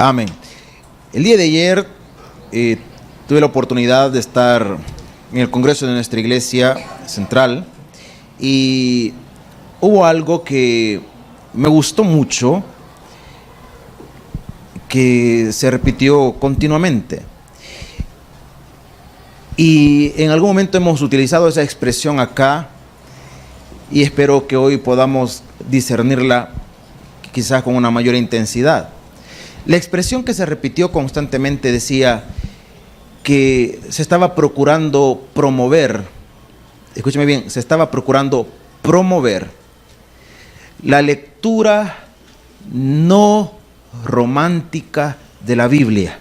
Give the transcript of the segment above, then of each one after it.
Amén. El día de ayer tuve la oportunidad de estar en el congreso de nuestra iglesia central y hubo algo que me gustó mucho, que se repitió continuamente. Y en algún momento hemos utilizado esa expresión acá y espero que hoy podamos discernirla quizás con una mayor intensidad. La expresión que se repitió constantemente decía que se estaba procurando promover, escúcheme bien, se estaba procurando promover la lectura no romántica de la Biblia.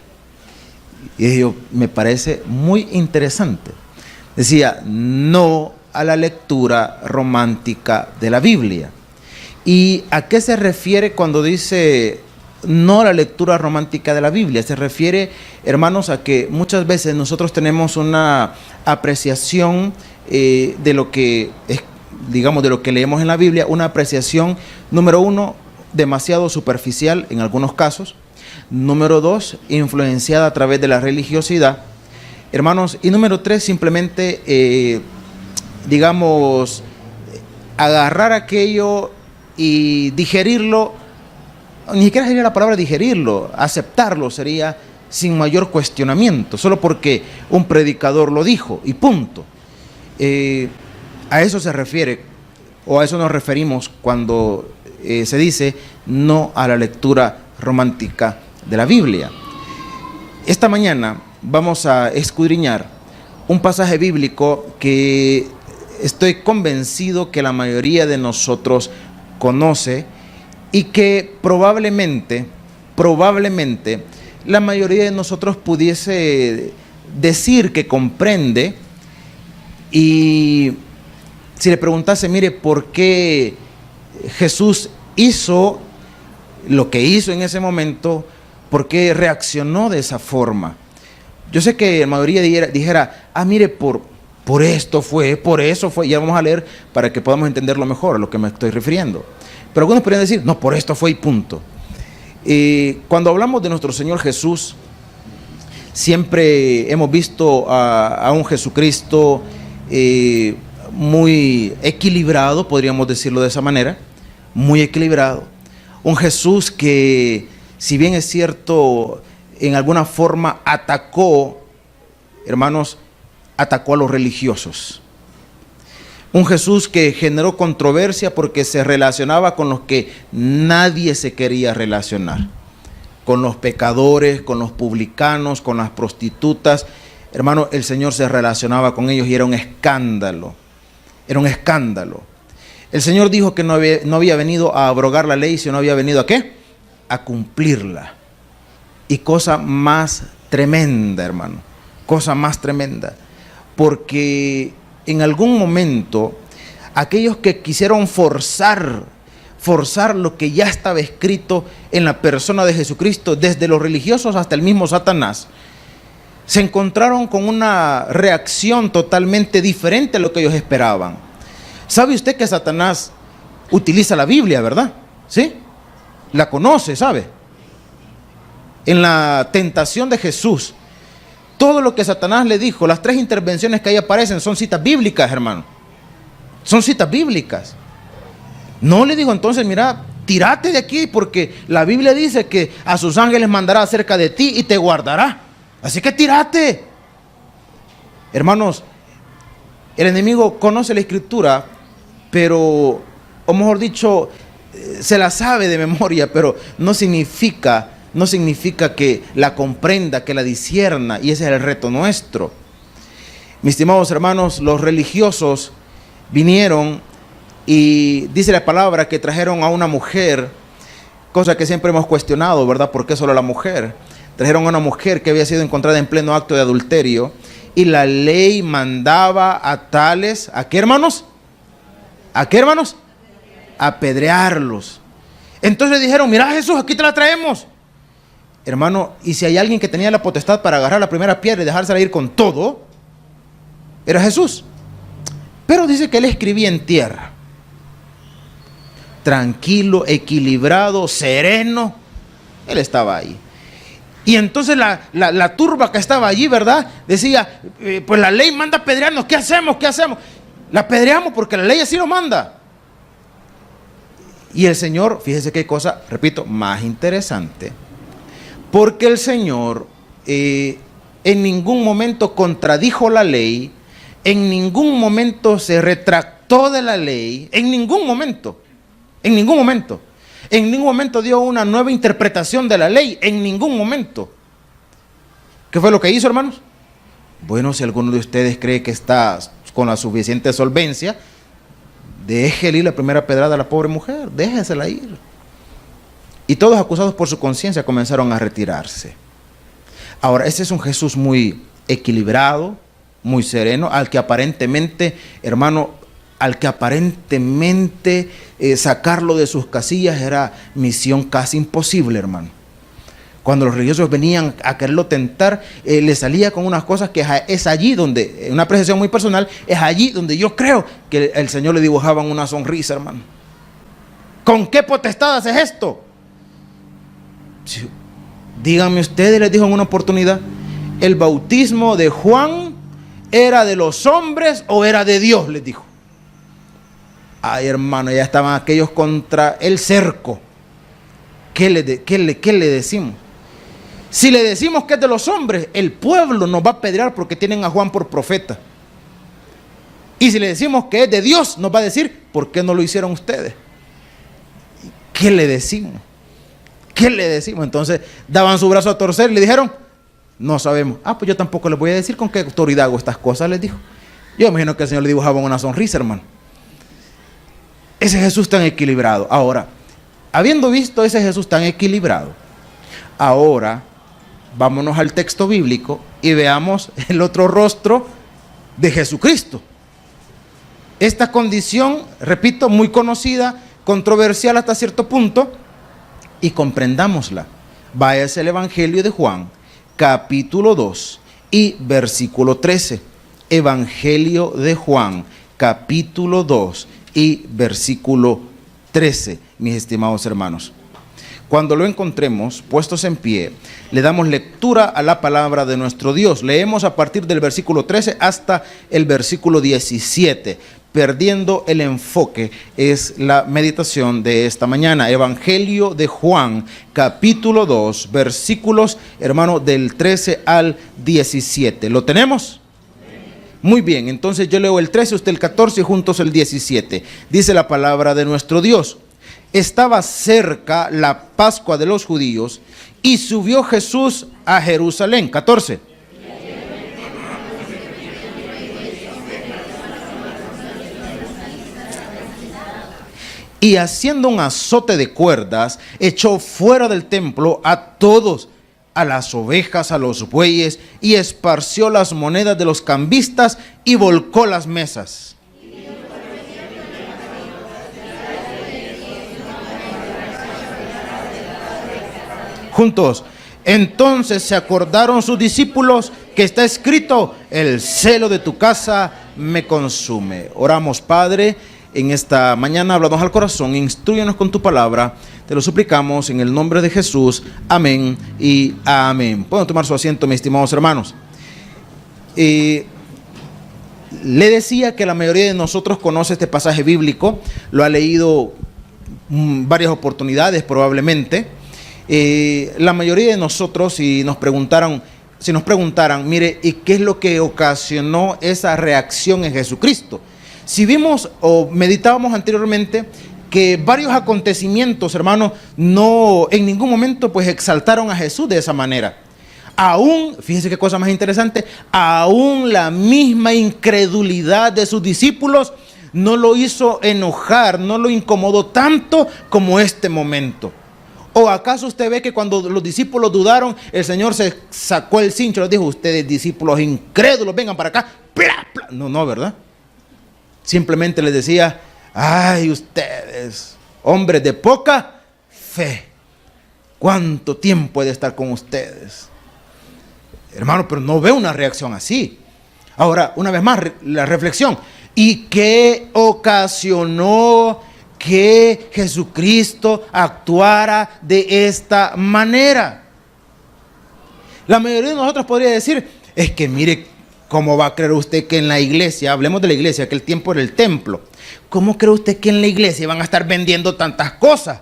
Y ello me parece muy interesante. Decía, no a la lectura romántica de la Biblia. ¿Y a qué se refiere cuando dice no a la lectura romántica de la Biblia? Se refiere, hermanos, a que muchas veces nosotros tenemos una apreciación de lo que es, digamos, de lo que leemos en la Biblia, una apreciación, número uno, demasiado superficial en algunos casos. Número dos, influenciada a través de la religiosidad, hermanos. Y número tres, simplemente, digamos, agarrar aquello y digerirlo. Ni siquiera sería la palabra digerirlo, aceptarlo sería sin mayor cuestionamiento, solo porque un predicador lo dijo y punto. A eso se refiere, o a eso nos referimos cuando se dice no a la lectura romántica de la Biblia. Esta mañana vamos a escudriñar un pasaje bíblico que estoy convencido que la mayoría de nosotros conoce y que probablemente la mayoría de nosotros pudiese decir que comprende. Y si le preguntase, mire, ¿por qué Jesús hizo lo que hizo en ese momento? ¿Por qué reaccionó de esa forma? Yo sé que la mayoría dijera, mire, por esto fue, por eso fue. Ya vamos a leer para que podamos entenderlo mejor a lo que me estoy refiriendo. Pero algunos podrían decir, no, por esto fue y punto. Cuando hablamos de nuestro Señor Jesús, siempre hemos visto a un Jesucristo muy equilibrado, podríamos decirlo de esa manera, muy equilibrado. Un Jesús que, si bien es cierto, en alguna forma atacó, hermanos, atacó a los religiosos. Un Jesús que generó controversia porque se relacionaba con los que nadie se quería relacionar. Con los pecadores, con los publicanos, con las prostitutas. Hermano, el Señor se relacionaba con ellos y era un escándalo. Era un escándalo. El Señor dijo que no había venido a abrogar la ley, sino había venido ¿a qué? A cumplirla. Y cosa más tremenda, hermano. Cosa más tremenda. Porque en algún momento, aquellos que quisieron forzar lo que ya estaba escrito en la persona de Jesucristo, desde los religiosos hasta el mismo Satanás, se encontraron con una reacción totalmente diferente a lo que ellos esperaban. ¿Sabe usted que Satanás utiliza la Biblia, verdad? ¿Sí? La conoce, ¿sabe? En la tentación de Jesús, todo lo que Satanás le dijo, las tres intervenciones que ahí aparecen son citas bíblicas, hermano. Son citas bíblicas. No le digo entonces, mira, tírate de aquí porque la Biblia dice que a sus ángeles mandará acerca de ti y te guardará. Así que tírate. Hermanos, el enemigo conoce la escritura, pero, o mejor dicho, se la sabe de memoria, pero no significa que la comprenda, que la discierna, y ese es el reto nuestro. Mis estimados hermanos, los religiosos vinieron y dice la palabra que trajeron a una mujer, cosa que siempre hemos cuestionado, ¿verdad? ¿Por qué solo la mujer? Trajeron a una mujer que había sido encontrada en pleno acto de adulterio y la ley mandaba a tales, ¿a qué, hermanos? ¿A qué, hermanos? Apedrearlos. Entonces le dijeron, mira Jesús, aquí te la traemos. Hermano, y si hay alguien que tenía la potestad para agarrar la primera piedra y dejársela ir con todo, era Jesús. Pero dice que él escribía en tierra. Tranquilo, equilibrado, sereno. Él estaba ahí. Y entonces la turba que estaba allí, ¿verdad? Decía, pues la ley manda apedrearnos, ¿qué hacemos? ¿Qué hacemos? La apedreamos porque la ley así lo manda. Y el Señor, fíjese qué cosa, repito, más interesante. Porque el Señor en ningún momento contradijo la ley, en ningún momento se retractó de la ley, en ningún momento, en ningún momento. En ningún momento dio una nueva interpretación de la ley, en ningún momento. ¿Qué fue lo que hizo, hermanos? Bueno, si alguno de ustedes cree que está con la suficiente solvencia, déjele ir la primera pedrada a la pobre mujer, déjesela ir. Y todos acusados por su conciencia comenzaron a retirarse. Ahora, ese es un Jesús muy equilibrado, muy sereno, al que aparentemente, hermano, sacarlo de sus casillas era misión casi imposible, hermano. Cuando los religiosos venían a quererlo tentar, le salía con unas cosas que es allí donde, en una apreciación muy personal, es allí donde yo creo que el Señor le dibujaban una sonrisa, hermano. ¿Con qué potestad haces esto? Díganme ustedes, les dijo en una oportunidad, ¿el bautismo de Juan era de los hombres o era de Dios? Les dijo. Ay, hermano, ya estaban aquellos contra el cerco. ¿Qué le decimos? Si le decimos que es de los hombres, el pueblo nos va a apedrear porque tienen a Juan por profeta. Y si le decimos que es de Dios, nos va a decir, ¿por qué no lo hicieron ustedes? ¿Qué le decimos? ¿Qué le decimos? Entonces daban su brazo a torcer y le dijeron, no sabemos. Pues yo tampoco les voy a decir con qué autoridad hago estas cosas, les dijo. Yo imagino que el Señor le dibujaba una sonrisa, hermano. Ese Jesús tan equilibrado. Ahora, habiendo visto ese Jesús tan equilibrado, ahora vámonos al texto bíblico y veamos el otro rostro de Jesucristo. Esta condición, repito, muy conocida, controversial hasta cierto punto, y comprendámosla. Váyase al Evangelio de Juan, capítulo 2 y versículo 13. Evangelio de Juan, capítulo 2 y versículo 13, mis estimados hermanos. Cuando lo encontremos, puestos en pie, le damos lectura a la palabra de nuestro Dios. Leemos a partir del versículo 13 hasta el versículo 17. Perdiendo el enfoque es la meditación de esta mañana. Evangelio de Juan, capítulo 2, versículos, hermano, del 13 al 17. ¿Lo tenemos? Muy bien, entonces yo leo el 13, usted el 14 y juntos el 17. Dice la palabra de nuestro Dios. Estaba cerca la Pascua de los judíos y subió Jesús a Jerusalén. 14. Y haciendo un azote de cuerdas, echó fuera del templo a todos, a las ovejas, a los bueyes, y esparció las monedas de los cambistas y volcó las mesas. Juntos. Entonces se acordaron sus discípulos que está escrito, el celo de tu casa me consume. Oramos, Padre, en esta mañana, háblanos al corazón, instrúyenos con tu palabra, te lo suplicamos en el nombre de Jesús, amén y amén. Pueden tomar su asiento, mis estimados hermanos. Le decía que la mayoría de nosotros conoce este pasaje bíblico, lo ha leído varias oportunidades probablemente. La mayoría de nosotros, si nos preguntaran, mire, ¿y qué es lo que ocasionó esa reacción en Jesucristo? Si vimos o meditábamos anteriormente que varios acontecimientos, hermanos, no en ningún momento pues exaltaron a Jesús de esa manera. Aún, fíjense qué cosa más interesante, aún la misma incredulidad de sus discípulos no lo hizo enojar, no lo incomodó tanto como este momento. ¿O acaso usted ve que cuando los discípulos dudaron, el Señor se sacó el cincho y les dijo, ustedes discípulos incrédulos, vengan para acá? ¡Pla, pla! No, ¿verdad? Simplemente les decía, ay, ustedes, hombres de poca fe, ¿cuánto tiempo he de estar con ustedes? Hermano, pero no veo una reacción así. Ahora, una vez más, la reflexión. ¿Y qué ocasionó que Jesucristo actuara de esta manera? La mayoría de nosotros podría decir, es que mire, ¿cómo va a creer usted que en la iglesia, hablemos de la iglesia, que el tiempo era el templo, ¿cómo cree usted que en la iglesia van a estar vendiendo tantas cosas?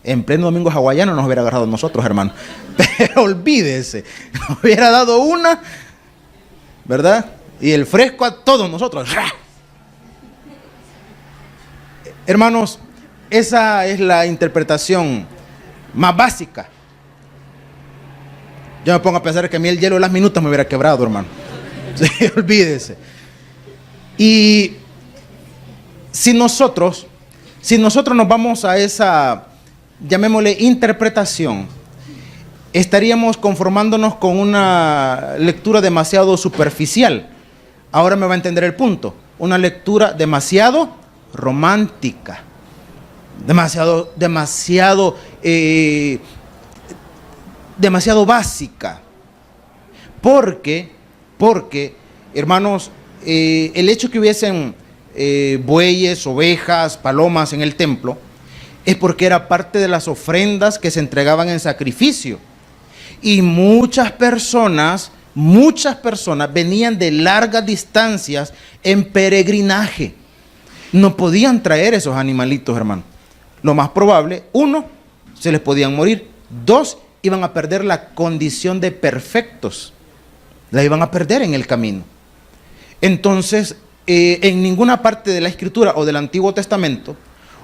En pleno domingo hawaiano nos hubiera agarrado a nosotros, hermano. Pero olvídese, nos hubiera dado una, ¿verdad? Y el fresco a todos nosotros. Hermanos, esa es la interpretación más básica. Yo me pongo a pensar que a mí el hielo de las minutas me hubiera quebrado, hermano. Sí, olvídese. Y si nosotros nos vamos a esa, llamémosle, interpretación, estaríamos conformándonos con una lectura demasiado superficial. Ahora me va a entender el punto. Una lectura demasiado romántica, demasiado básica. Porque, hermanos, el hecho que hubiesen bueyes, ovejas, palomas en el templo es porque era parte de las ofrendas que se entregaban en sacrificio. Y muchas personas venían de largas distancias en peregrinaje. No podían traer esos animalitos, hermano. Lo más probable, 1, se les podían morir. 2, iban a perder la condición de perfectos. La iban a perder en el camino. Entonces, en ninguna parte de la Escritura o del Antiguo Testamento,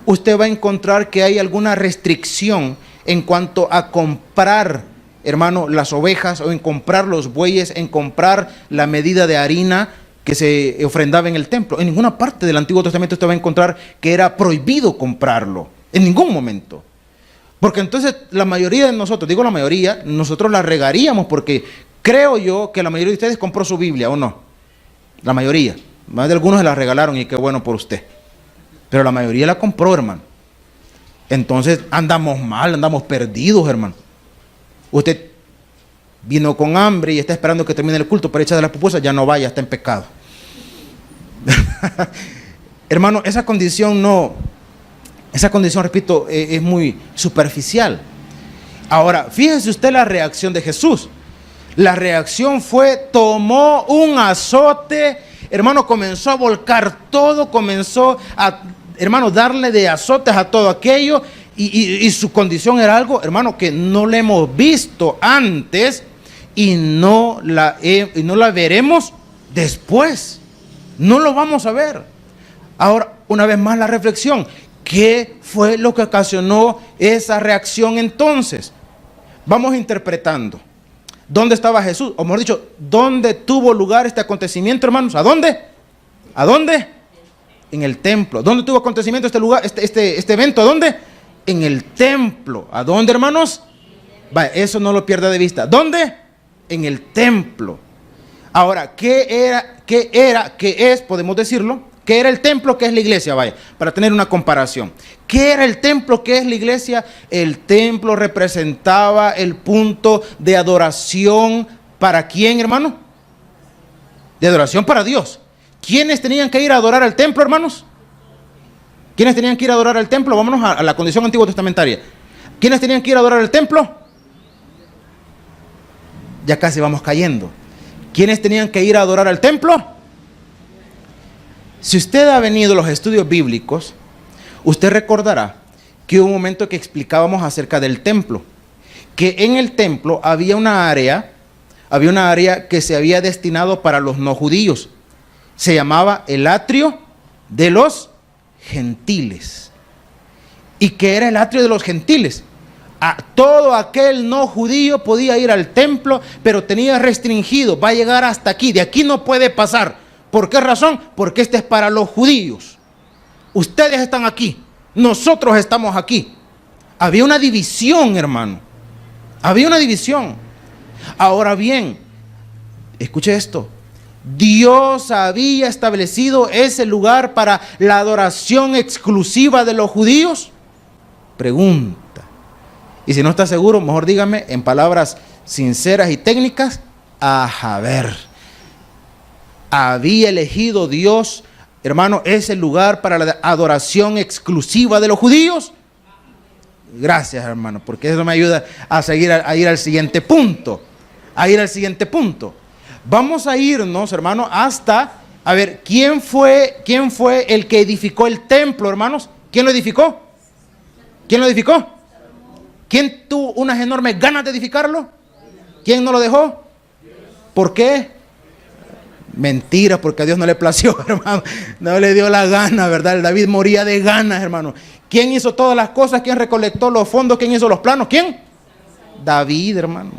usted va a encontrar que hay alguna restricción en cuanto a comprar, hermano, las ovejas, o en comprar los bueyes, en comprar la medida de harina que se ofrendaba en el templo. En ninguna parte del Antiguo Testamento usted va a encontrar que era prohibido comprarlo, en ningún momento. Porque entonces la mayoría de nosotros, digo la mayoría, nosotros la regaríamos, porque creo yo que la mayoría de ustedes compró su Biblia, ¿o no? La mayoría. Más de algunos se la regalaron y qué bueno por usted. Pero la mayoría la compró, hermano. Entonces andamos mal, andamos perdidos, hermano. Usted vino con hambre y está esperando que termine el culto para echar de las pupusas, ya no vaya, está en pecado. Hermano, esa condición, repito, es muy superficial. Ahora, fíjese usted la reacción de Jesús. La reacción fue, tomó un azote, hermano, comenzó a volcar todo, comenzó a, hermano, darle de azotes a todo aquello, y su condición era algo, hermano, que no le hemos visto antes y no la veremos después. No lo vamos a ver. Ahora, una vez más la reflexión. ¿Qué fue lo que ocasionó esa reacción entonces? Vamos interpretando. ¿Dónde estaba Jesús? O mejor dicho, ¿dónde tuvo lugar este acontecimiento, hermanos? ¿A dónde? ¿A dónde? En el templo. ¿Dónde tuvo acontecimiento este lugar, este evento? ¿A dónde? En el templo. ¿A dónde, hermanos? Vaya, eso no lo pierda de vista. ¿Dónde? En el templo. Ahora, ¿qué es, podemos decirlo? ¿Qué era el templo? ¿Qué es la iglesia? Vaya, para tener una comparación. ¿Qué era el templo? ¿Qué es la iglesia? El templo representaba el punto de adoración. ¿Para quién, hermano? De adoración para Dios. ¿Quiénes tenían que ir a adorar al templo, hermanos? ¿Quiénes tenían que ir a adorar al templo? Vámonos a la condición antiguo testamentaria. ¿Quiénes tenían que ir a adorar al templo? Ya casi vamos cayendo. ¿Quiénes tenían que ir a adorar al templo? Si usted ha venido a los estudios bíblicos, usted recordará que hubo un momento que explicábamos acerca del templo, que en el templo había una área que se había destinado para los no judíos. Se llamaba el atrio de los gentiles. ¿Y qué era el atrio de los gentiles? A todo aquel no judío podía ir al templo, pero tenía restringido, va a llegar hasta aquí, de aquí no puede pasar. ¿Por qué razón? Porque este es para los judíos. Ustedes están aquí, nosotros estamos aquí. Había una división, hermano. Había una división. Ahora bien, escuche esto. Dios había establecido ese lugar para la adoración exclusiva de los judíos. Pregunta. Y si no está seguro, mejor dígame en palabras sinceras y técnicas. A ver. ¿Había elegido Dios, hermano, ese lugar para la adoración exclusiva de los judíos? Gracias, hermano, porque eso me ayuda a seguir, a ir al siguiente punto. A ir al siguiente punto. Vamos a irnos, hermano, hasta, a ver, ¿quién fue el que edificó el templo, hermanos? ¿Quién lo edificó? ¿Quién lo edificó? ¿Quién tuvo unas enormes ganas de edificarlo? ¿Quién no lo dejó? ¿Por qué? Mentira, porque a Dios no le plació, hermano. No le dio la gana, ¿verdad? El David moría de ganas, hermano. ¿Quién hizo todas las cosas? ¿Quién recolectó los fondos? ¿Quién hizo los planos? ¿Quién? David, hermano.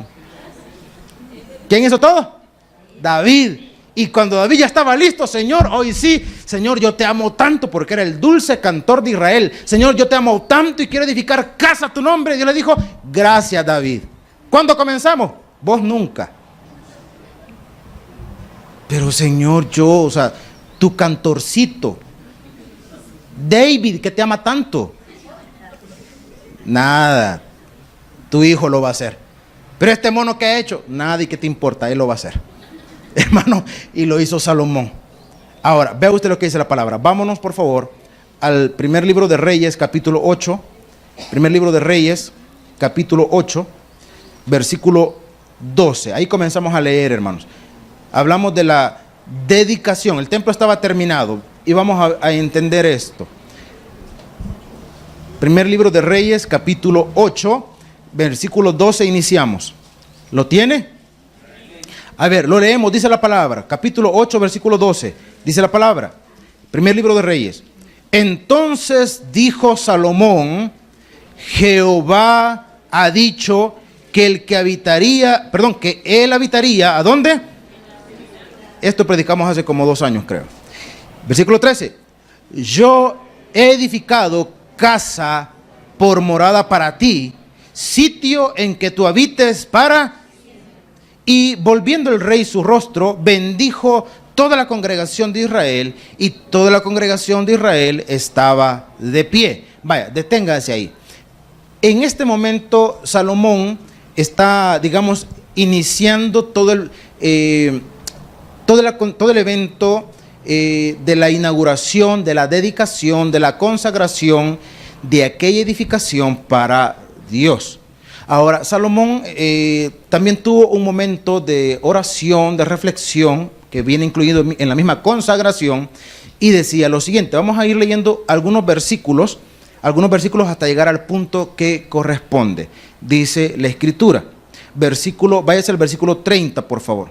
¿Quién hizo todo? David. Y cuando David ya estaba listo, Señor, hoy sí, Señor, yo te amo tanto, porque era el dulce cantor de Israel. Señor, yo te amo tanto y quiero edificar casa a tu nombre. Y Dios le dijo, gracias, David. ¿Cuándo comenzamos? Vos nunca. Pero Señor, o sea, tu cantorcito, David, que te ama tanto. Nada, tu hijo lo va a hacer. Pero este mono que ha hecho, nada, y qué te importa, él lo va a hacer. Hermano, y lo hizo Salomón. Ahora, vea usted lo que dice la palabra. Vámonos, por favor, al primer libro de Reyes, capítulo 8. Primer libro de Reyes, capítulo 8, versículo 12. Ahí comenzamos a leer, hermanos. Hablamos de la dedicación. El templo estaba terminado y vamos a entender esto. Primer libro de Reyes, capítulo 8, versículo 12, iniciamos. ¿Lo tiene? A ver, lo leemos, dice la palabra. Capítulo 8, versículo 12. Dice la palabra. Primer libro de Reyes. Entonces dijo Salomón, Jehová ha dicho que que él habitaría, ¿a dónde? Esto predicamos hace como 2 años, creo. Versículo 13. Yo he edificado casa por morada para ti, sitio en que tú habites para... Y volviendo el rey su rostro, bendijo toda la congregación de Israel, y toda la congregación de Israel estaba de pie. Vaya, deténgase ahí. En este momento, Salomón está, digamos, iniciando todo el evento de la inauguración, de la dedicación, de la consagración de aquella edificación para Dios. Ahora, Salomón también tuvo un momento de oración, de reflexión, que viene incluido en la misma consagración, y decía lo siguiente. Vamos a ir leyendo algunos versículos hasta llegar al punto que corresponde. Dice la Escritura. Váyase al versículo 30, por favor.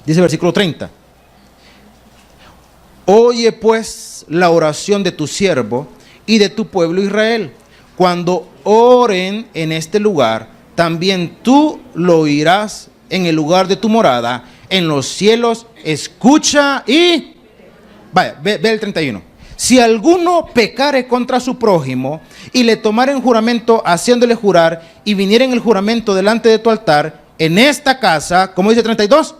Dice el versículo 30. Oye pues la oración de tu siervo y de tu pueblo Israel. Cuando oren en este lugar, también tú lo oirás en el lugar de tu morada, en los cielos, escucha y... Vaya, ve el 31. Si alguno pecare contra su prójimo y le tomaren juramento haciéndole jurar y viniera en el juramento delante de tu altar, en esta casa, ¿cómo dice 32?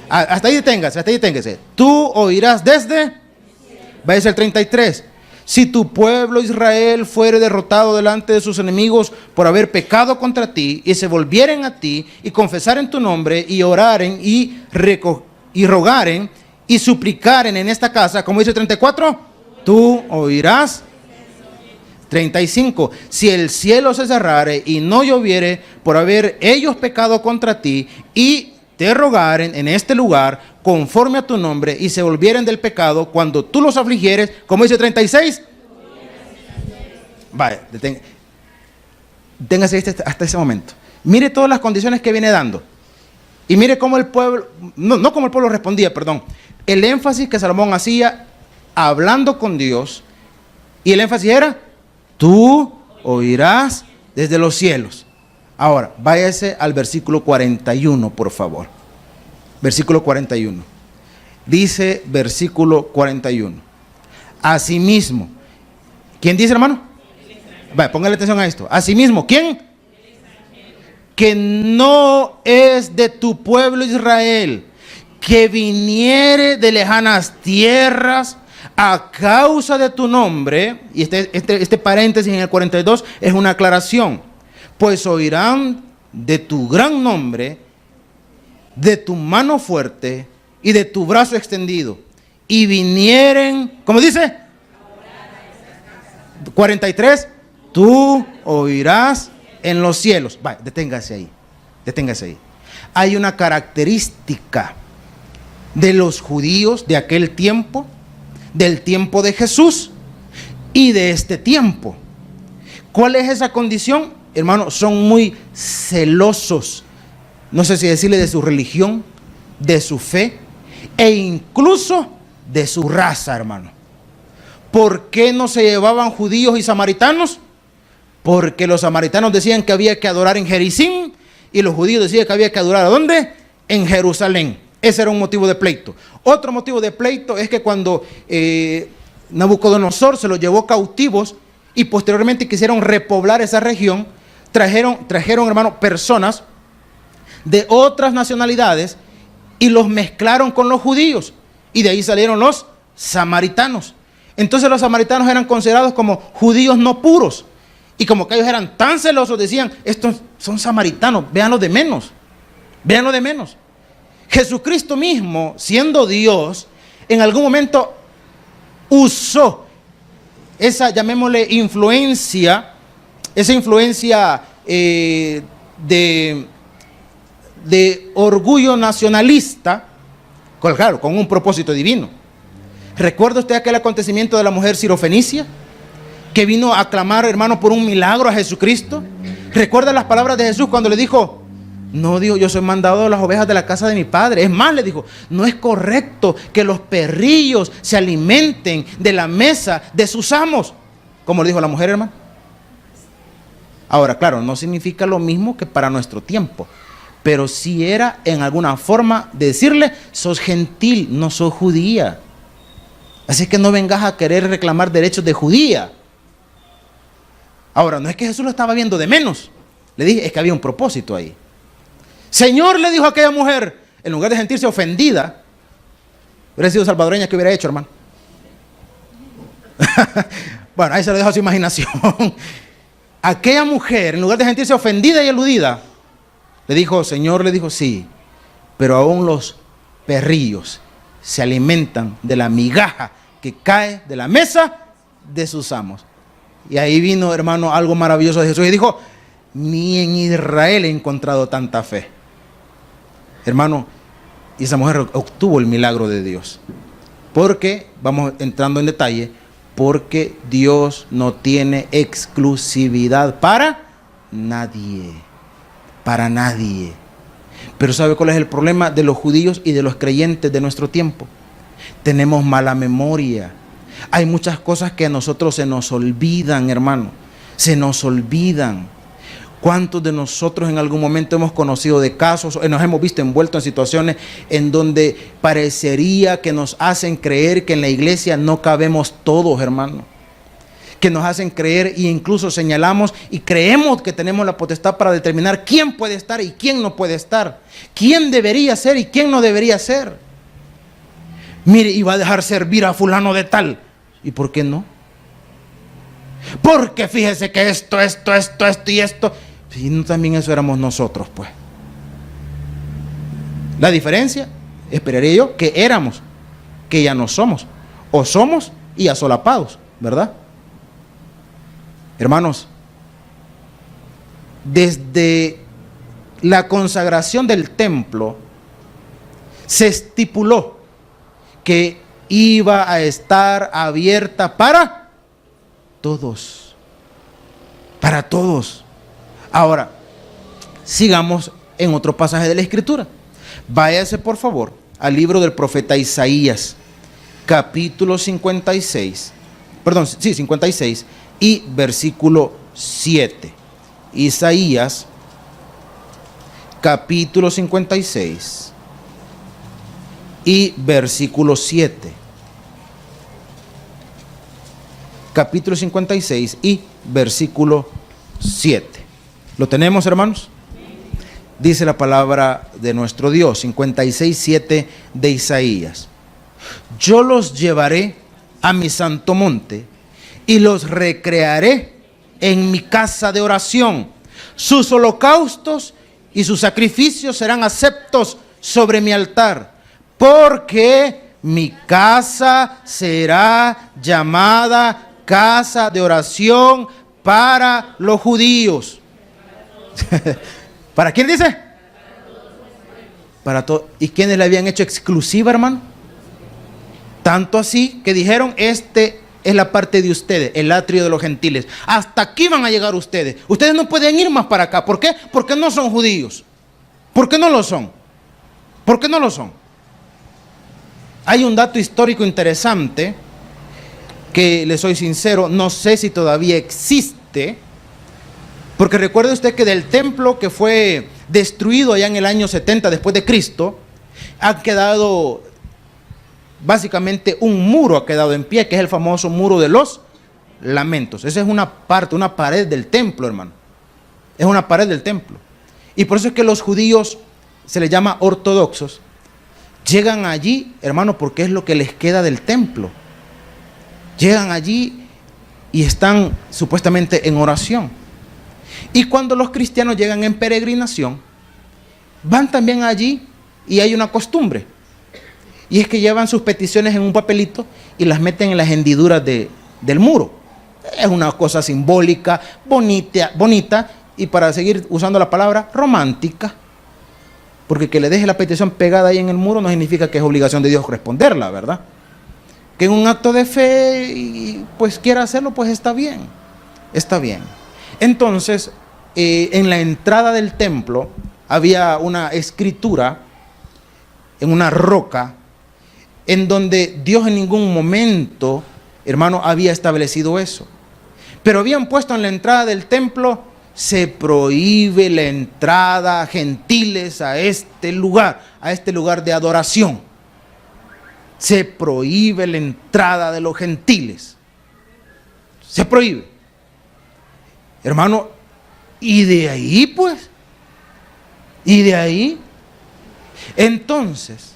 Hasta ahí deténgase. Tú oirás desde... Vaya al 33. Si tu pueblo Israel fuere derrotado delante de sus enemigos por haber pecado contra ti, y se volvieren a ti y confesaren tu nombre y oraren y rogaren y suplicaren en esta casa, como dice 34, tú oirás. 35. Si el cielo se cerrare y no lloviere por haber ellos pecado contra ti y te rogaren en este lugar conforme a tu nombre y se volvieren del pecado cuando tú los afligieres, como dice 36. Vaya, deténgase hasta ese momento. Mire todas las condiciones que viene dando. Y mire cómo el pueblo, no cómo el pueblo respondía, perdón. El énfasis que Salomón hacía hablando con Dios, y el énfasis era, tú oirás desde los cielos. Ahora, váyase al versículo 41, por favor. Versículo 41. Dice versículo 41. Asimismo, ¿quién dice, hermano? Vaya, póngale atención a esto. Asimismo, ¿quién? Que no es de tu pueblo Israel, que viniere de lejanas tierras a causa de tu nombre, y este paréntesis en el 42 es una aclaración, pues oirán de tu gran nombre, de tu mano fuerte y de tu brazo extendido, y vinieren, ¿cómo dice? 43, tú oirás en los cielos. Vaya, deténgase ahí, deténgase ahí. Hay una característica de los judíos de aquel tiempo, del tiempo de Jesús y de este tiempo. ¿Cuál es esa condición? Hermano, son muy celosos, no sé si decirle de su religión, de su fe e incluso de su raza, hermano. ¿Por qué no se llevaban judíos y samaritanos? Porque los samaritanos decían que había que adorar en Jericín y los judíos decían que había que adorar ¿a dónde? En Jerusalén. Ese era un motivo de pleito. Otro motivo de pleito es que cuando Nabucodonosor se los llevó cautivos y posteriormente quisieron repoblar esa región, trajeron, hermano, personas de otras nacionalidades y los mezclaron con los judíos. Y de ahí salieron los samaritanos. Entonces los samaritanos eran considerados como judíos no puros. Y como que ellos eran tan celosos, decían, estos son samaritanos, véanlo de menos. Véanlo de menos. Jesucristo mismo, siendo Dios, en algún momento usó esa, llamémosle, influencia, esa influencia de orgullo nacionalista, claro, con un propósito divino. ¿Recuerda usted aquel acontecimiento de la mujer sirofenicia que vino a clamar, hermano, por un milagro a Jesucristo? ¿Recuerda las palabras de Jesús cuando le dijo, no, dijo, yo soy mandado de las ovejas de la casa de mi padre? Es más, le dijo, no es correcto que los perrillos se alimenten de la mesa de sus amos, como le dijo la mujer, hermano. Ahora, claro, no significa lo mismo que para nuestro tiempo, pero sí era en alguna forma de decirle, sos gentil, no sos judía. Así que no vengas a querer reclamar derechos de judía. Ahora, no es que Jesús lo estaba viendo de menos. Le dije, es que había un propósito ahí. Señor, le dijo a aquella mujer, en lugar de sentirse ofendida, hubiera sido salvadoreña, ¿qué hubiera hecho, hermano? Bueno, ahí se lo dejo a su imaginación. Aquella mujer, en lugar de sentirse ofendida y aludida, le dijo, Señor, le dijo, sí, pero aún los perrillos se alimentan de la migaja que cae de la mesa de sus amos. Y ahí vino, hermano, algo maravilloso de Jesús y dijo, ni en Israel he encontrado tanta fe. Hermano, y esa mujer obtuvo el milagro de Dios. Porque, vamos entrando en detalle, porque Dios no tiene exclusividad para nadie. Para nadie. Pero ¿sabe cuál es el problema de los judíos y de los creyentes de nuestro tiempo? Tenemos mala memoria. Hay muchas cosas que a nosotros se nos olvidan, hermano. Se nos olvidan. ¿Cuántos de nosotros en algún momento hemos conocido de casos, nos hemos visto envueltos en situaciones en donde parecería que nos hacen creer que en la iglesia no cabemos todos, hermano? Que nos hacen creer e incluso señalamos y creemos que tenemos la potestad para determinar quién puede estar y quién no puede estar, quién debería ser y quién no debería ser. Mire, iba a dejar servir a fulano de tal. ¿Y por qué no? Porque fíjese que esto y esto. Y no, también eso éramos nosotros, pues. La diferencia, esperaría yo, que éramos, que ya no somos. O somos y asolapados, ¿verdad? Hermanos, desde la consagración del templo se estipuló que iba a estar abierta para todos. Para todos. Ahora, sigamos en otro pasaje de la Escritura. Váyase, por favor, al libro del profeta Isaías, capítulo 56. Perdón, sí, 56. Y versículo 7. Isaías, capítulo 56 y versículo 7. Capítulo 56 y versículo 7. ¿Lo tenemos, hermanos? Dice la palabra de nuestro Dios, 56, 7 de Isaías. Yo los llevaré a mi santo monte y los recrearé en mi casa de oración. Sus holocaustos y sus sacrificios serán aceptos sobre mi altar, porque mi casa será llamada casa de oración para los judíos. ¿Para quién dice? Para todos. ¿Y quiénes la habían hecho exclusiva, hermano? Tanto así que dijeron, este es la parte de ustedes, el atrio de los gentiles. Hasta aquí van a llegar ustedes. Ustedes no pueden ir más para acá. ¿Por qué? Porque no son judíos. ¿Por qué no lo son? ¿Por qué no lo son? Hay un dato histórico interesante que, le soy sincero, no sé si todavía existe. Porque recuerde usted que del templo que fue destruido allá en el año 70 después de Cristo, ha quedado básicamente un muro, ha quedado en pie, que es el famoso muro de los lamentos. Esa es una parte, una pared del templo, hermano. Es una pared del templo. Y por eso es que los judíos, se les llama ortodoxos, llegan allí, hermano, porque es lo que les queda del templo. Llegan allí y están supuestamente en oración. Y cuando los cristianos llegan en peregrinación, van también allí y hay una costumbre. Y es que llevan sus peticiones en un papelito y las meten en las hendiduras del muro. Es una cosa simbólica, bonita y, para seguir usando la palabra, romántica. Porque que le deje la petición pegada ahí en el muro no significa que es obligación de Dios responderla, ¿verdad? Que en un acto de fe y pues quiera hacerlo, pues está bien. Está bien. Entonces, en la entrada del templo había una escritura en una roca en donde Dios en ningún momento, hermano, había establecido eso. Pero habían puesto en la entrada del templo: se prohíbe la entrada a gentiles a este lugar de adoración. Se prohíbe la entrada de los gentiles. Se prohíbe. Hermano, y de ahí pues, entonces,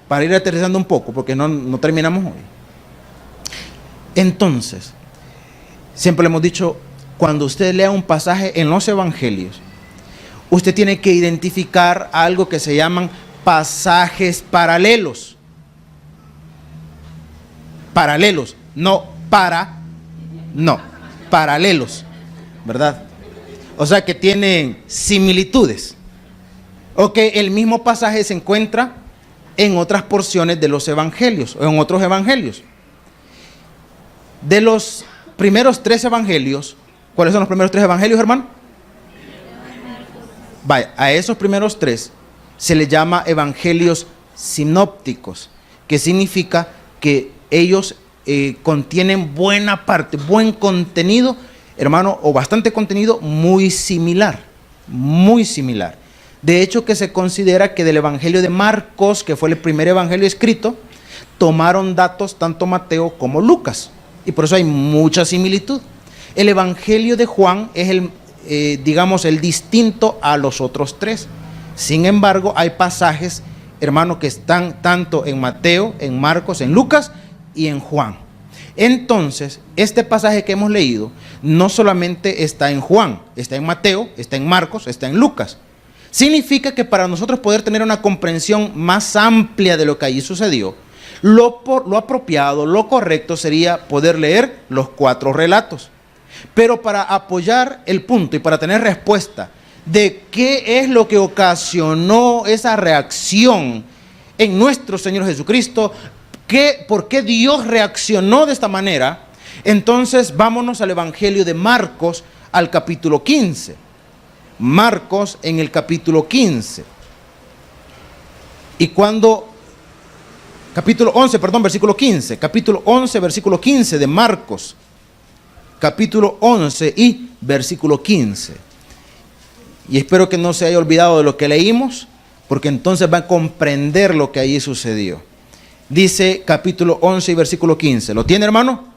para ir aterrizando un poco, porque no terminamos hoy. Entonces, siempre le hemos dicho, cuando usted lea un pasaje en los evangelios, usted tiene que identificar algo que se llaman pasajes paralelos. Paralelos, paralelos, ¿verdad? O sea que tienen similitudes. O que el mismo pasaje se encuentra en otras porciones de los evangelios, o en otros evangelios. De los primeros 3 evangelios, ¿cuáles son los primeros 3 evangelios, hermano? Vaya, a esos primeros 3 se les llama evangelios sinópticos, que significa que ellos contienen buena parte, buen contenido, hermano, o bastante contenido muy similar, muy similar. De hecho, que se considera que del evangelio de Marcos, que fue el primer evangelio escrito, tomaron datos tanto Mateo como Lucas, y por eso hay mucha similitud. El evangelio de Juan es el distinto a los otros 3. Sin embargo, hay pasajes, hermano, que están tanto en Mateo, en Marcos, en Lucas y en Juan. Entonces, este pasaje que hemos leído no solamente está en Juan, está en Mateo, está en Marcos, está en Lucas. Significa que para nosotros poder tener una comprensión más amplia de lo que allí sucedió, lo apropiado, lo correcto sería poder leer los 4 relatos. Pero para apoyar el punto y para tener respuesta de qué es lo que ocasionó esa reacción en nuestro Señor Jesucristo, por qué Dios reaccionó de esta manera, entonces vámonos al Evangelio de Marcos, al capítulo 15. Marcos en el capítulo 15. Y capítulo 11, versículo 15. Capítulo 11, versículo 15 de Marcos. Capítulo 11 y versículo 15. Y espero que no se haya olvidado de lo que leímos, porque entonces va a comprender lo que allí sucedió. Dice capítulo 11 y versículo 15. ¿Lo tiene, hermano?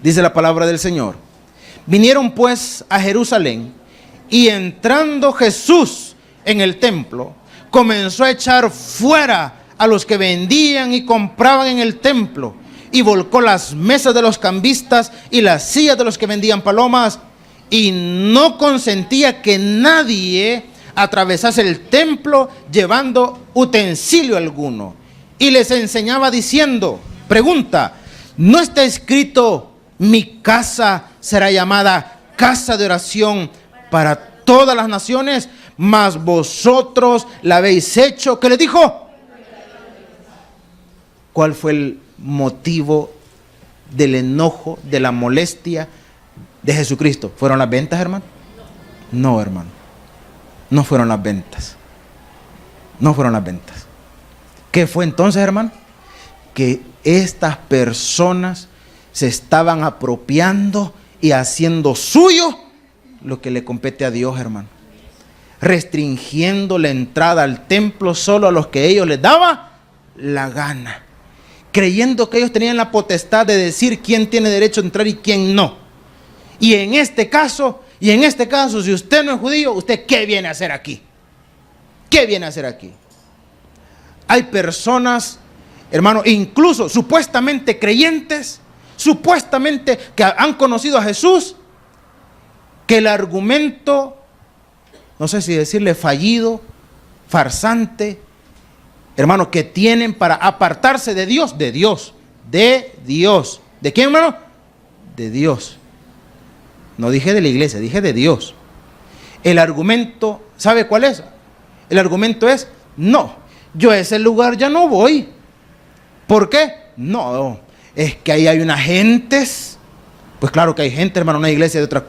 Dice la palabra del Señor. Vinieron pues a Jerusalén, y entrando Jesús en el templo, comenzó a echar fuera a los que vendían y compraban en el templo, y volcó las mesas de los cambistas y las sillas de los que vendían palomas, y no consentía que nadie atravesase el templo llevando utensilio alguno. Y les enseñaba diciendo, pregunta, ¿no está escrito, mi casa será llamada casa de oración para todas las naciones, mas vosotros la habéis hecho. ¿Qué les dijo? ¿Cuál fue el motivo del enojo, de la molestia de Jesucristo? ¿Fueron las ventas, hermano? No, hermano. No fueron las ventas. No fueron las ventas. ¿Qué fue entonces, hermano? Que estas personas se estaban apropiando y haciendo suyo lo que le compete a Dios, hermano. Restringiendo la entrada al templo solo a los que ellos les daba la gana. Creyendo que ellos tenían la potestad de decir quién tiene derecho a entrar y quién no. Y en este caso, si usted no es judío, ¿usted qué viene a hacer aquí? ¿Qué viene a hacer aquí? Hay personas, hermano, incluso supuestamente creyentes, supuestamente que han conocido a Jesús, que el argumento, no sé si decirle fallido, farsante, hermano, que tienen para apartarse de Dios, de Dios. ¿De quién, hermano? De Dios. No dije de la iglesia, dije de Dios. El argumento, ¿sabe cuál es? El argumento es, no, yo a ese lugar ya no voy. ¿Por qué? No, es que ahí hay unas gentes. Pues claro que hay gente, hermano, una iglesia de otro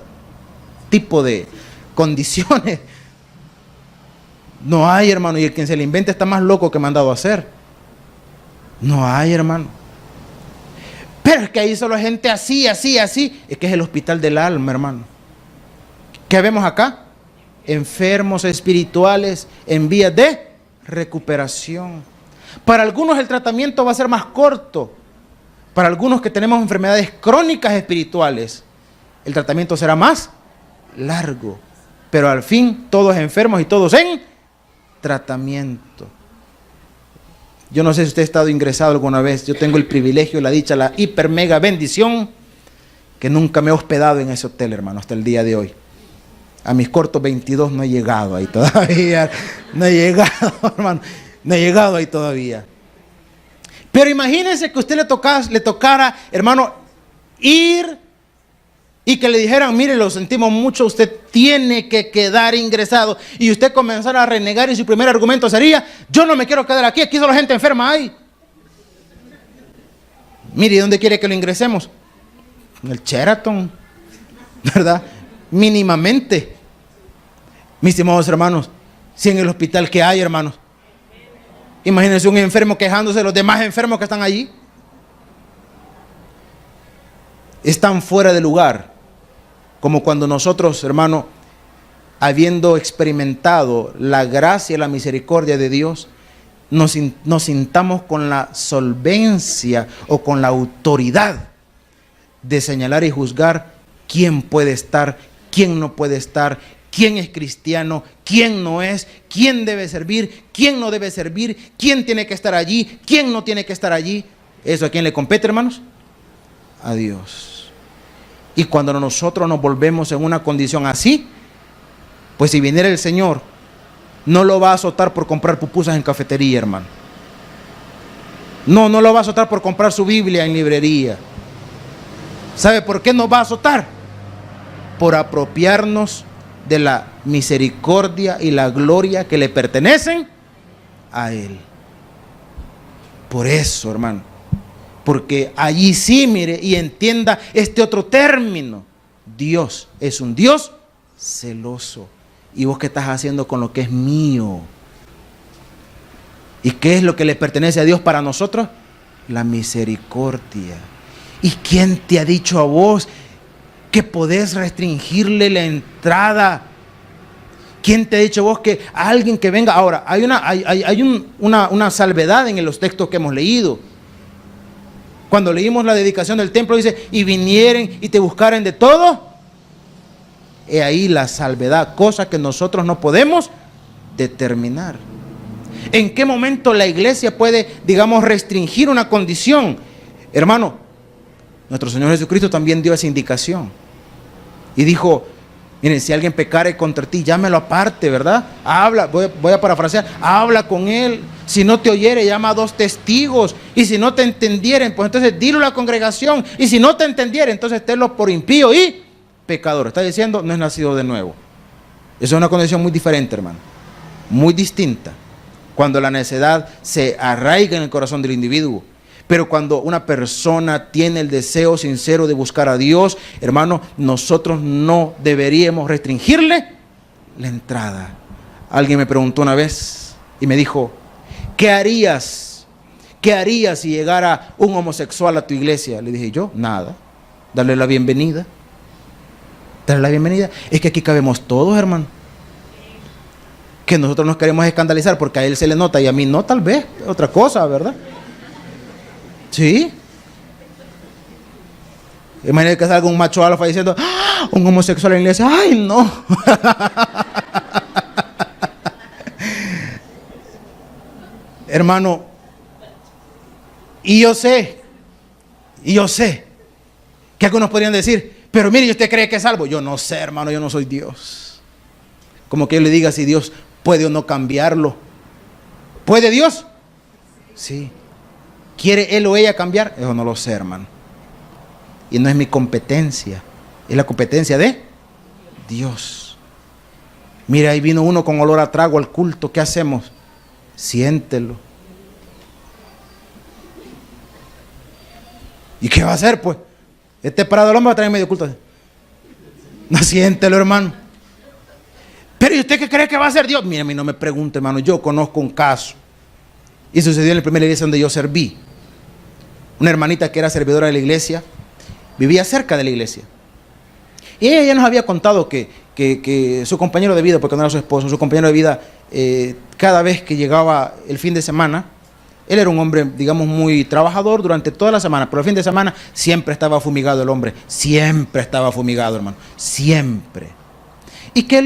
tipo de condiciones. No hay, hermano, y el quien se le inventa está más loco que mandado a hacer. No hay, hermano. Pero es que ahí solo hay gente así. Es que es el hospital del alma, hermano. ¿Qué vemos acá? Enfermos espirituales en vías de recuperación. Para algunos el tratamiento va a ser más corto. Para algunos que tenemos enfermedades crónicas espirituales, el tratamiento será más largo. Pero al fin, todos enfermos y todos en tratamiento. Yo no sé si usted ha estado ingresado alguna vez. Yo tengo el privilegio, la dicha, la hiper mega bendición que nunca me he hospedado en ese hotel, hermano, hasta el día de hoy. A mis cortos 22 no he llegado ahí todavía. No he llegado, hermano. No he llegado ahí todavía. Pero imagínense que a usted le tocara, hermano, ir y que le dijeran, mire, lo sentimos mucho, usted tiene que quedar ingresado. Y usted comenzara a renegar y su primer argumento sería, yo no me quiero quedar aquí, aquí solo gente enferma hay. Mire, ¿y dónde quiere que lo ingresemos? En el Sheraton, ¿verdad? Mínimamente. Mis estimados hermanos, si en el hospital que hay, hermanos, imagínense un enfermo quejándose de los demás enfermos que están allí. Están fuera de lugar. Como cuando nosotros, hermano, habiendo experimentado la gracia y la misericordia de Dios, nos sintamos con la solvencia o con la autoridad de señalar y juzgar quién puede estar, quién no puede estar, quién es cristiano, quién no es, quién debe servir, quién no debe servir, quién tiene que estar allí, quién no tiene que estar allí. ¿Eso a quién le compete, hermanos? A Dios. Y cuando nosotros nos volvemos en una condición así, pues si viniera el Señor, no lo va a azotar por comprar pupusas en cafetería, hermano. No lo va a azotar por comprar su Biblia en librería. ¿Sabe por qué nos va a azotar? Por apropiarnos de la misericordia y la gloria que le pertenecen a Él. Por eso, hermano. Porque allí sí, mire, y entienda este otro término. Dios es un Dios celoso. ¿Y vos qué estás haciendo con lo que es mío? ¿Y qué es lo que le pertenece a Dios para nosotros? La misericordia. ¿Y quién te ha dicho a vos que podés restringirle la entrada? ¿Quién te ha dicho a vos que a alguien que venga? Ahora, hay una salvedad en los textos que hemos leído. Cuando leímos la dedicación del templo, dice, y vinieren y te buscaren de todo. He ahí la salvedad, cosa que nosotros no podemos determinar. ¿En qué momento la iglesia puede, digamos, restringir una condición? Hermano, nuestro Señor Jesucristo también dio esa indicación. Y dijo, miren, si alguien pecare contra ti, llámelo aparte, ¿verdad? Habla, voy a parafrasear, habla con él. Si no te oyere, llama a 2 testigos. Y si no te entendieren, pues entonces dilo a la congregación. Y si no te entendieren, entonces tenlo por impío y pecador. Está diciendo, no es nacido de nuevo. Eso es una condición muy diferente, hermano. Muy distinta. Cuando la necedad se arraiga en el corazón del individuo. Pero cuando una persona tiene el deseo sincero de buscar a Dios, hermano, nosotros no deberíamos restringirle la entrada. Alguien me preguntó una vez y me dijo, ¿qué harías? ¿Qué harías si llegara un homosexual a tu iglesia? Le dije yo, nada. Darle la bienvenida. Darle la bienvenida. Es que aquí cabemos todos, hermano. Que nosotros nos queremos escandalizar porque a él se le nota y a mí no, tal vez. Otra cosa, ¿verdad? Sí. Imagínate que salga un macho alfa diciendo, ¡ah! Un homosexual en la iglesia. ¡Ay, no! Hermano, y yo sé que algunos podrían decir, pero mire, ¿usted cree que es salvo? Yo no sé, hermano, yo no soy Dios. Como que yo le diga si Dios puede o no cambiarlo. ¿Puede Dios? Sí. ¿Quiere él o ella cambiar? Eso no lo sé, hermano. Y no es mi competencia, es la competencia de Dios. Mira, ahí vino uno con olor a trago al culto. ¿Qué hacemos? Siéntelo. ¿Y qué va a hacer, pues? Este parado el hombre va a traer medio culto. No, siéntelo, hermano. Pero ¿y usted qué cree que va a hacer Dios? Mira, a mí no me pregunte, hermano. Yo conozco un caso. Y sucedió en la primera iglesia donde yo serví. Una hermanita que era servidora de la iglesia vivía cerca de la iglesia. Y ella ya nos había contado que su compañero de vida, porque no era su esposo, su compañero de vida, cada vez que llegaba el fin de semana, él era un hombre, digamos, muy trabajador durante toda la semana, pero el fin de semana siempre estaba fumigado el hombre, siempre estaba fumigado, hermano, siempre. Y que ella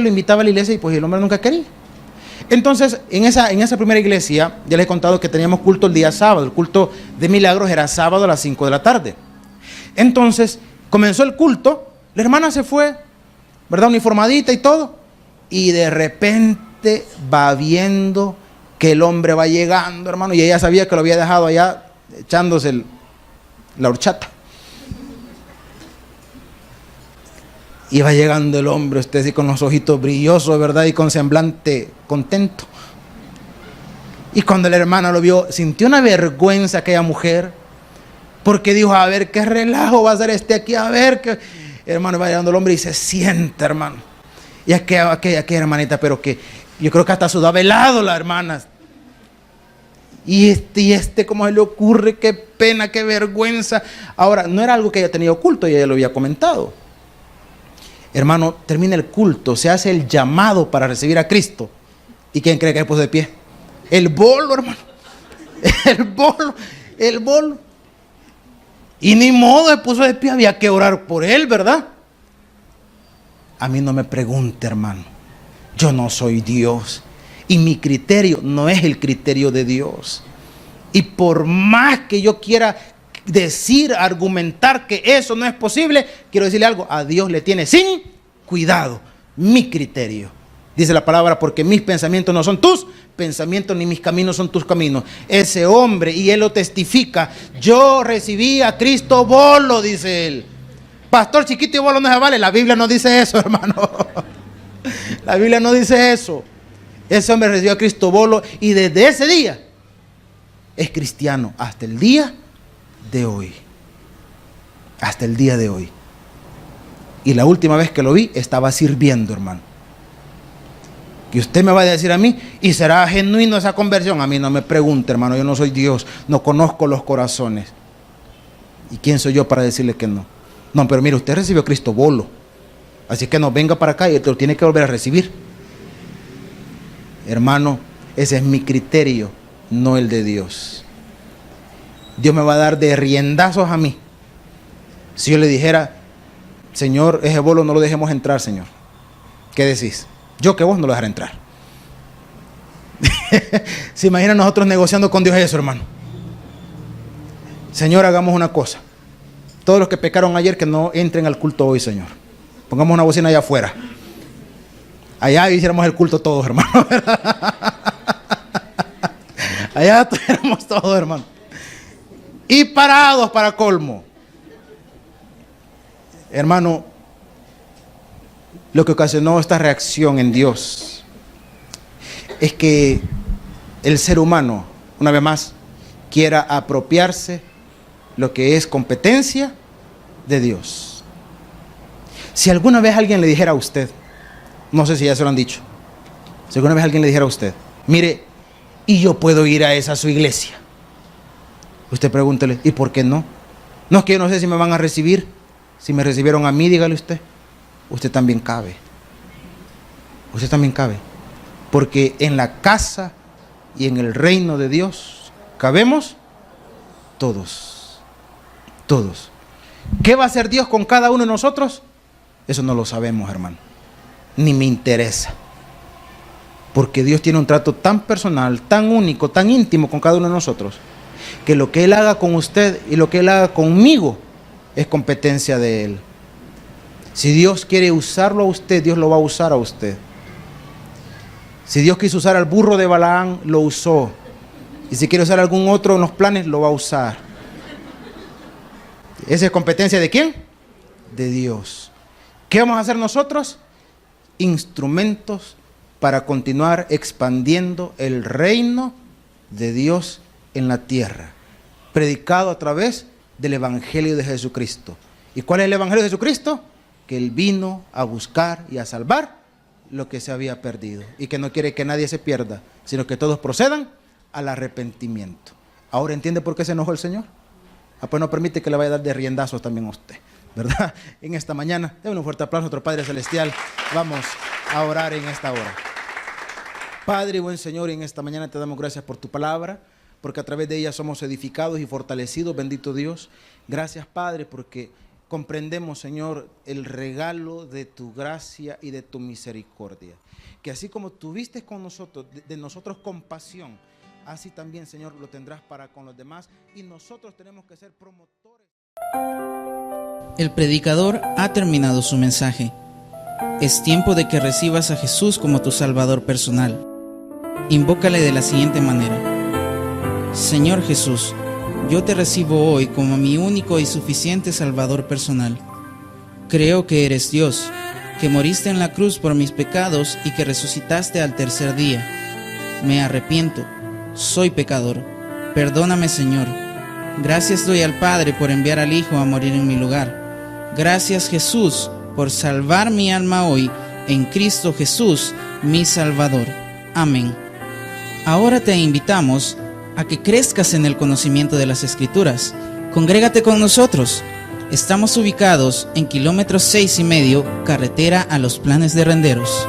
lo invitaba a la iglesia y pues el hombre nunca quería. Entonces, en esa primera iglesia, ya les he contado que teníamos culto el día sábado, el culto de milagros era sábado a las 5 de la tarde. Entonces, comenzó el culto, la hermana se fue, ¿verdad? Uniformadita y todo, y de repente va viendo que el hombre va llegando, hermano, y ella sabía que lo había dejado allá echándose la horchata. Y va llegando el hombre, usted así con los ojitos brillosos, ¿verdad? Y con semblante contento. Y cuando la hermana lo vio, sintió una vergüenza aquella mujer, porque dijo, a ver, qué relajo va a hacer este aquí, a ver, qué... Hermano, va llegando el hombre y se sienta, hermano. Y aquella hermanita, pero que yo creo que hasta sudaba helado la hermana. Y ¿cómo se le ocurre? Qué pena, qué vergüenza. Ahora, no era algo que haya tenido oculto, y ella lo había comentado. Hermano, termina el culto, se hace el llamado para recibir a Cristo. ¿Y quién cree que se puso de pie? El bolo, hermano. El bolo. Y ni modo se puso de pie, había que orar por él, ¿verdad? A mí no me pregunte, hermano. Yo no soy Dios. Y mi criterio no es el criterio de Dios. Y por más que yo quiera decir, argumentar que eso no es posible, quiero decirle algo, a Dios le tiene sin cuidado mi criterio. Dice la palabra, porque mis pensamientos no son tus pensamientos, ni mis caminos son tus caminos. Ese hombre, y él lo testifica, yo recibí a Cristo bolo, dice él. Pastor, chiquito y bolo no se vale. La Biblia no dice eso, hermano. La Biblia no dice eso. Ese hombre recibió a Cristo bolo y desde ese día es cristiano hasta el día de hoy. Hasta el día de hoy. Y la última vez que lo vi estaba sirviendo, hermano. Que usted me va a decir a mí, ¿y será genuino esa conversión? A mí no me pregunte, hermano, yo no soy Dios, no conozco los corazones. ¿Y quién soy yo para decirle que no? No, pero mire, usted recibió a Cristo bolo, así que no, venga para acá y lo tiene que volver a recibir. Hermano, ese es mi criterio, no el de Dios. Dios me va a dar de riendazos a mí si yo le dijera, Señor, ese bolo no lo dejemos entrar, Señor. ¿Qué decís? Yo que vos no lo dejaré entrar. ¿Se imaginan nosotros negociando con Dios eso, hermano? Señor, hagamos una cosa. Todos los que pecaron ayer que no entren al culto hoy, Señor. Pongamos una bocina allá afuera. Allá hiciéramos el culto todos, hermano. Allá estuviéramos todos, hermano. Y parados para colmo. Hermano, lo que ocasionó esta reacción en Dios es que el ser humano, una vez más, quiera apropiarse lo que es competencia de Dios. Si alguna vez alguien le dijera a usted, no sé si ya se lo han dicho, si alguna vez alguien le dijera a usted, mire, y yo puedo ir a esa su iglesia, usted pregúntele, ¿y por qué no? No es que yo no sé si me van a recibir. Si me recibieron a mí, dígale usted también cabe. Usted también cabe. Porque en la casa y en el reino de Dios cabemos todos. Todos. ¿Qué va a hacer Dios con cada uno de nosotros? Eso no lo sabemos, hermano. Ni me interesa. Porque Dios tiene un trato tan personal, tan único, tan íntimo con cada uno de nosotros, que lo que Él haga con usted y lo que Él haga conmigo es competencia de Él. Si Dios quiere usarlo a usted, Dios lo va a usar a usted. Si Dios quiso usar al burro de Balaán, lo usó. Y si quiere usar algún otro en los planes, lo va a usar. ¿Esa es competencia de quién? De Dios. ¿Qué vamos a hacer nosotros? Instrumentos para continuar expandiendo el reino de Dios en la tierra, predicado a través del Evangelio de Jesucristo. ¿Y cuál es el Evangelio de Jesucristo? Que Él vino a buscar y a salvar lo que se había perdido, y que no quiere que nadie se pierda, sino que todos procedan al arrepentimiento. ¿Ahora entiende por qué se enojó el Señor? Pues no permite que le vaya a dar de riendazos también a usted, ¿verdad? En esta mañana, démosle un fuerte aplauso a nuestro Padre Celestial. Vamos a orar en esta hora. Padre, buen Señor, en esta mañana te damos gracias por tu palabra, porque a través de ella somos edificados y fortalecidos, bendito Dios. Gracias, Padre, porque comprendemos, Señor, el regalo de tu gracia y de tu misericordia. Que así como tuviste con nosotros, de nosotros compasión, así también, Señor, lo tendrás para con los demás. Y nosotros tenemos que ser promotores. El predicador ha terminado su mensaje. Es tiempo de que recibas a Jesús como tu Salvador personal. Invócale de la siguiente manera: Señor Jesús, yo te recibo hoy como mi único y suficiente Salvador personal. Creo que eres Dios, que moriste en la cruz por mis pecados y que resucitaste al tercer día. Me arrepiento, soy pecador. Perdóname, Señor. Gracias doy al Padre por enviar al Hijo a morir en mi lugar. Gracias, Jesús, por salvar mi alma hoy en Cristo Jesús, mi Salvador. Amén. Ahora te invitamos a que crezcas en el conocimiento de las Escrituras. Congrégate con nosotros. Estamos ubicados en kilómetro 6,5, carretera a Los Planes de Renderos.